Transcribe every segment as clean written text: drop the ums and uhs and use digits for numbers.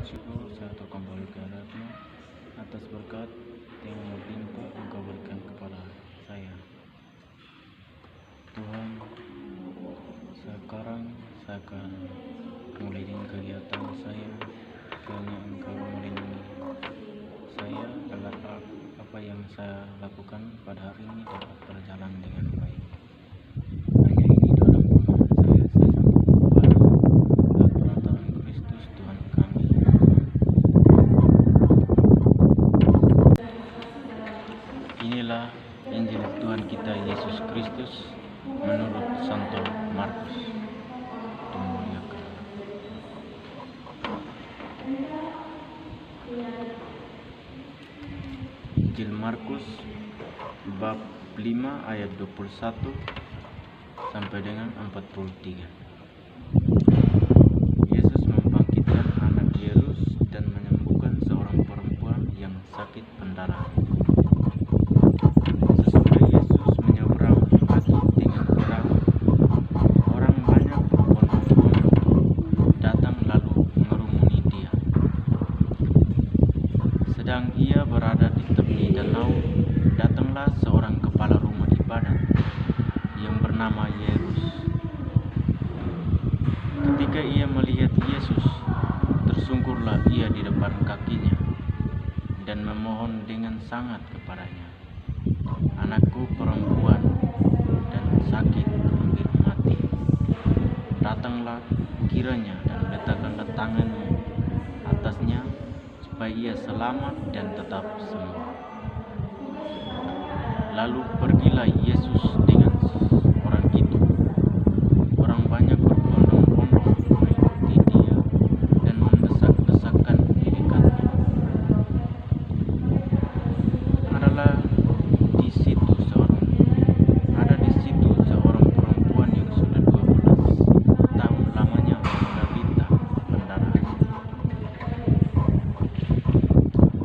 syukur saya atur kembali ke hadapan atas berkat yang melimpah Engkau berikan kepada saya. Tuhan, sekarang saya akan mulai dengan kegiatan saya, kiranya Engkau melindungi saya agar apa yang saya lakukan pada hari ini dapat berjalan dengan baik. Hanya ini dalam nama saya sambut kepada perantaraan Kristus Tuhan kami. Inilah Injil Tuhan kita Yesus Kristus menurut Santo Markus. Dimuliakan. Injil Markus bab 5 ayat 21 sampai dengan 43. Yesus membangkitkan anak Yairus dan menyembuhkan seorang perempuan yang sakit pendarahan. Sesudah Yesus menyeberang lagi dengan perahu, orang banyak berbondong-bondong datang lalu mengerumuni dia. Sedang ia berada di tepi danau, datanglah seorang kepala rumah ibadat yang bernama Yairus. Ketika ia melihat Yesus, tersungkurlah ia di depan kakinya dan memohon dengan sangat kepadanya, "Anakku perempuan dan sakit hampir mati. Datanglah kiranya dan letakkanlah tanganmu atasnya supaya ia selamat dan tetap sembuh." Lalu pergilah Yesus dengan orang itu. Orang banyak berbondong-bondong mengikuti dia dan mendesak-desakan di dekatnya. Ada di situ seorang perempuan yang sudah 12 tahun lamanya menderita pendarahan.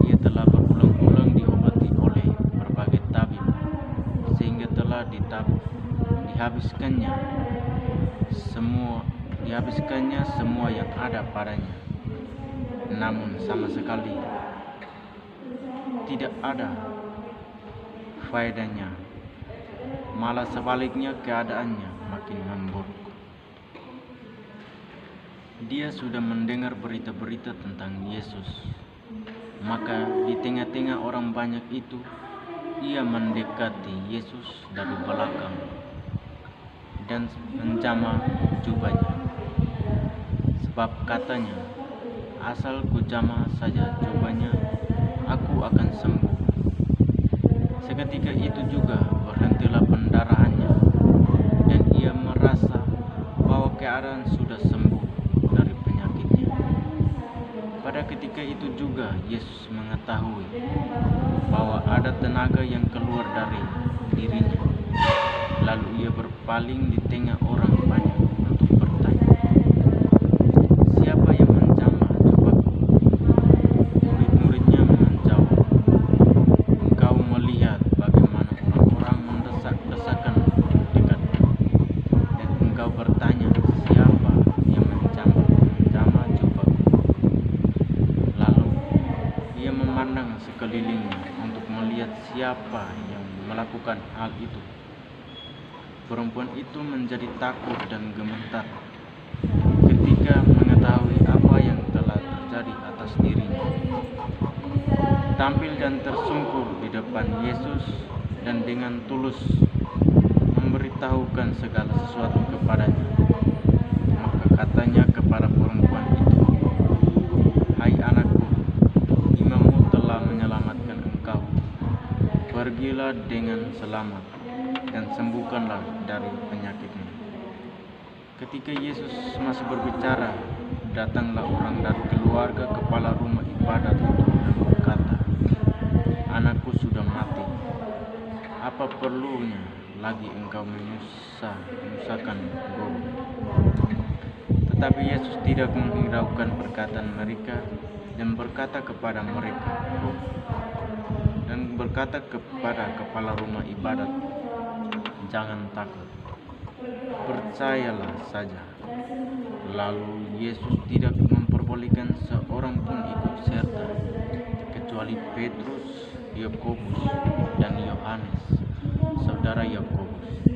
Ia telah berulang-ulang diobati oleh berbagai tabib, sehingga telah dihabiskannya semua yang ada padanya. Namun sama sekali tidak ada faedahnya. Malah sebaliknya keadaannya makin memburuk. Dia sudah mendengar berita-berita tentang Yesus. Maka di tengah-tengah orang banyak itu, ia mendekati Yesus dari belakang dan menjamah jubahnya. Sebab katanya, "Asal ku jamah saja jubahnya, aku akan sembuh." Seketika itu juga berhentilah pendarahannya, dan ia merasa bahwa keadaan sudah sembuh dari penyakitnya. Pada ketika itu juga Yesus mengetahui bahwa ada tenaga yang keluar dari dirinya. Lalu ia berpaling di tengah orang banyak untuk bertanya, "Siapa yang menjamah jubahku?" Murid-muridnya menjawab, "Engkau melihat bagaimana orang-orang mendesak-desakan dekatnya, dan engkau bertanya, siapa yang menjamah jubahku?" Lalu ia memandang sekelilingnya untuk melihat siapa yang melakukan hal itu. Perempuan itu menjadi takut dan gemetar ketika mengetahui apa yang telah terjadi atas dirinya. Tampil dan tersungkur di depan Yesus dan dengan tulus memberitahukan segala sesuatu kepadanya. Maka katanya kepada perempuan itu, "Hai anakku, imanmu telah menyelamatkan engkau. Pergilah dengan selamat dan sembuhkanlah dari penyakitmu." Ketika Yesus masih berbicara, datanglah orang dari keluarga kepala rumah ibadat itu dan berkata, "Anakku sudah mati. Apa perlunya lagi engkau menyusahkan guru?" Tetapi Yesus tidak menghiraukan perkataan mereka dan berkata kepada kepala rumah ibadat, "Jangan takut, percayalah saja." Lalu Yesus tidak memperbolehkan membolehkan seorang pun ikut serta, kecuali Petrus, Yakobus, dan Yohanes, saudara Yakobus.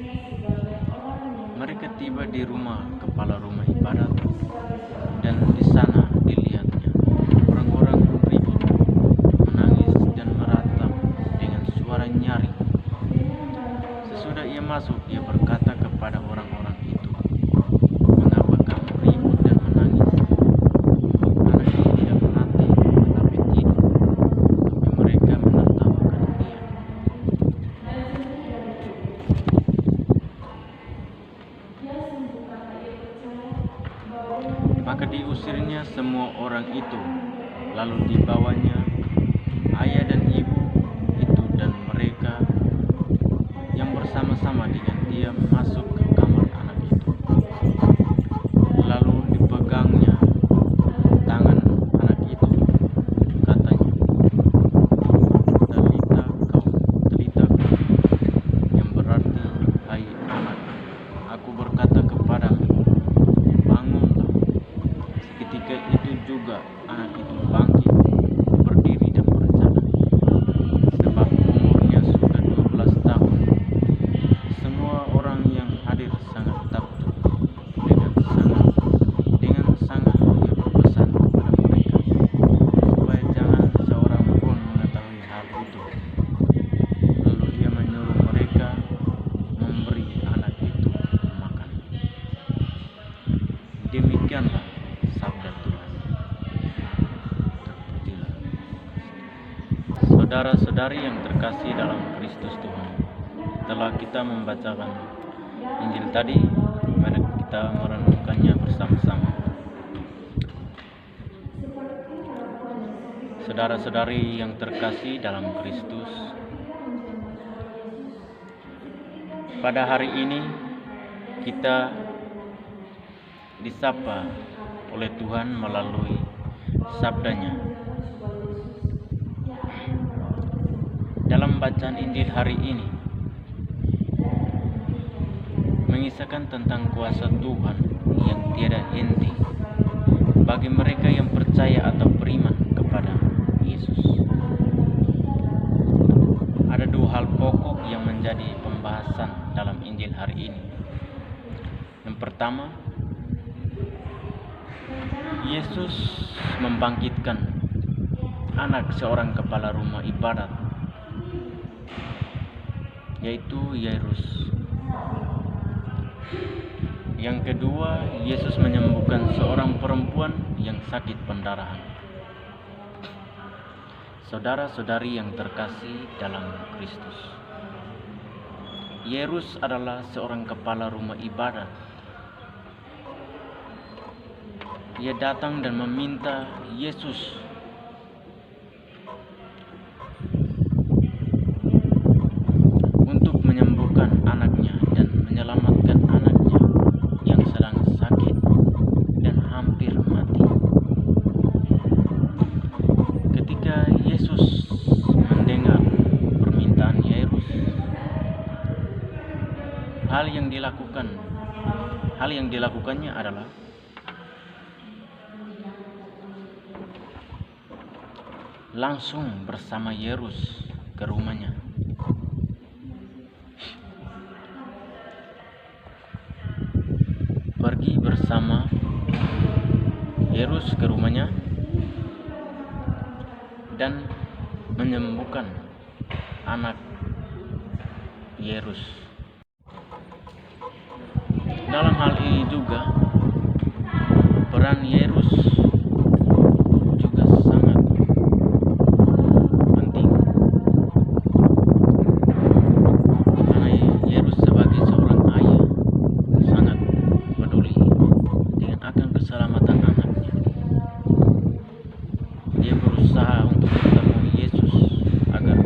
Mereka tiba di rumah kepala rumah ibadat, dan di sana dilihatnya orang-orang ribut, menangis dan meratap dengan suara nyaring. Sesudah ia masuk, ia berkata kepada orang-orang itu, "Mengapa kamu ribut dan menangis? Anak ini tidak mati, tetapi tidur." Tapi mereka menertawakan dia. Maka diusirnya semua orang itu, lalu dibawanya ayah dan ibu itu dan mereka yang bersama-sama dengan dia masuk ke kamar anak itu. Lalu dipegangnya tangan anak itu, katanya, "Talita kum," yang berarti, "Hai anak, aku berkata kepadamu, bangunlah." Seketika itu juga anak itu bangkit, berdiri dan berjalan, sebab umurnya sudah 12 tahun. Semua orang yang hadir sangat takjub. Dengan sangat ia berpesan kepada mereka supaya jangan seorang pun mengetahui hal itu. Lalu ia menyuruh mereka memberi anak itu makan. Demikianlah sabda Tuhan. Terpujilah. Saudara-saudari yang terkasih dalam Kristus Tuhan, setelah kita membacakan Injil tadi, mari kita merenungkannya bersama-sama. Saudara-saudari yang terkasih dalam Kristus, pada hari ini kita disapa oleh Tuhan melalui sabdanya. Dalam bacaan Injil hari ini mengisahkan tentang kuasa Tuhan yang tiada henti bagi mereka yang percaya atau beriman kepada Yesus. Ada dua hal pokok yang menjadi pembahasan dalam Injil hari ini. Yang pertama, Yesus membangkitkan anak seorang kepala rumah ibadat, yaitu Yairus. Yang kedua, Yesus menyembuhkan seorang perempuan yang sakit pendarahan. Saudara-saudari yang terkasih dalam Kristus, Yairus adalah seorang kepala rumah ibadat. Ia datang dan meminta Yesus untuk menyembuhkan anaknya dan menyelamatkan anaknya yang sedang sakit dan hampir mati. Ketika Yesus mendengar permintaan Yairus, hal yang dilakukannya adalah langsung bersama Yairus ke rumahnya. Pergi bersama Yairus ke rumahnya dan menyembuhkan anak Yairus. Dalam hal ini juga peran Yairus juga sangat penting, karena Yairus sebagai seorang ayah sangat peduli dengan akan keselamatan anaknya. Dia berusaha untuk bertemu Yesus agar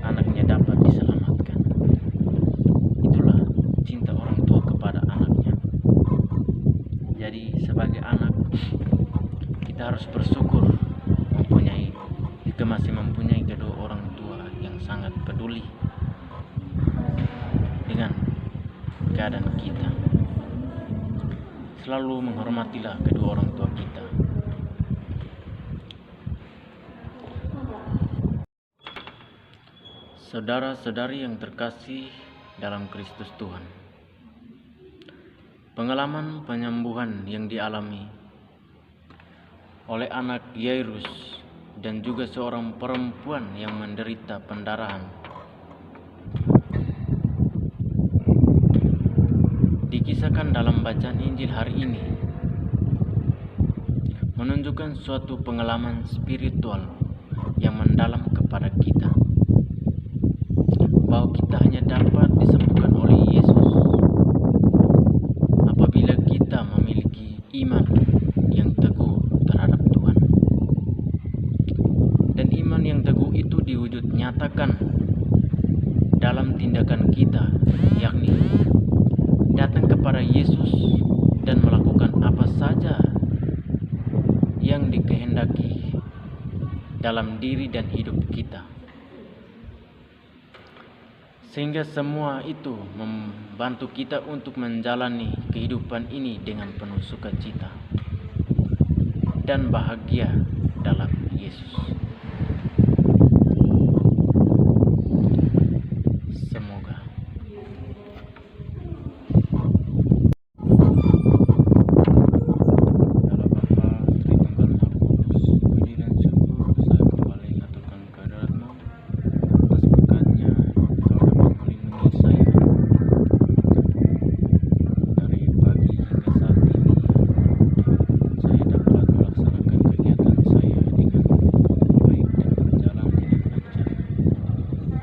anaknya dapat diselamatkan. Itulah cinta orang tua kepada anaknya. Jadi sebagai anak, kita harus bersyukur masih mempunyai kedua orang tua yang sangat peduli dengan keadaan kita. Selalu menghormatilah kedua orang tua kita Saudara-saudari yang terkasih dalam Kristus Tuhan, pengalaman penyembuhan yang dialami oleh anak Yairus dan juga seorang perempuan yang menderita pendarahan dikisahkan dalam bacaan Injil hari ini menunjukkan suatu pengalaman spiritual yang mendalam kepada kita, bahwa kita hanya dapat disembuhkan oleh Yesus apabila kita memiliki iman yang teguh terhadap Tuhan. Dan iman yang teguh itu diwujud nyatakan dalam tindakan kita, yakni datang kepada Yesus dan melakukan apa saja yang dikehendaki dalam diri dan hidup kita, sehingga semua itu membantu kita untuk menjalani kehidupan ini dengan penuh sukacita dan bahagia dalam Yesus. Semoga Allah Bapa, Tritunggal Maha Kudus, puji dan syukur saya kembali aturkan kehadirat-Mu atas berkat-Nya. Kau dapat melindungi saya dari pagi hingga saat ini. Saya dapat melaksanakan kegiatan saya dengan baik dan berjalan dengan lancar.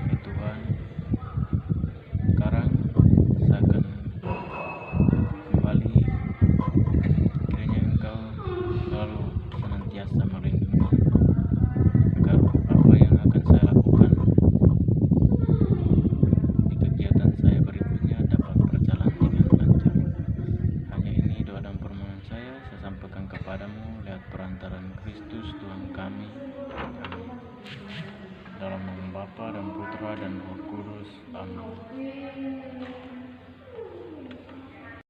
Ya Tuhan, sekarang saya akan kembali. Kiranya Engkau selalu senantiasa melindungi agar apa yang akan saya lakukan di kegiatan saya berikutnya dapat berjalan dengan lancar. Hanya ini doa dan permohonan saya sampaikan kepadamu lewat perantaraan Kristus Tuhan kami. Amin. Dalam nama Bapa dan Putra dan Roh Kudus. Amin.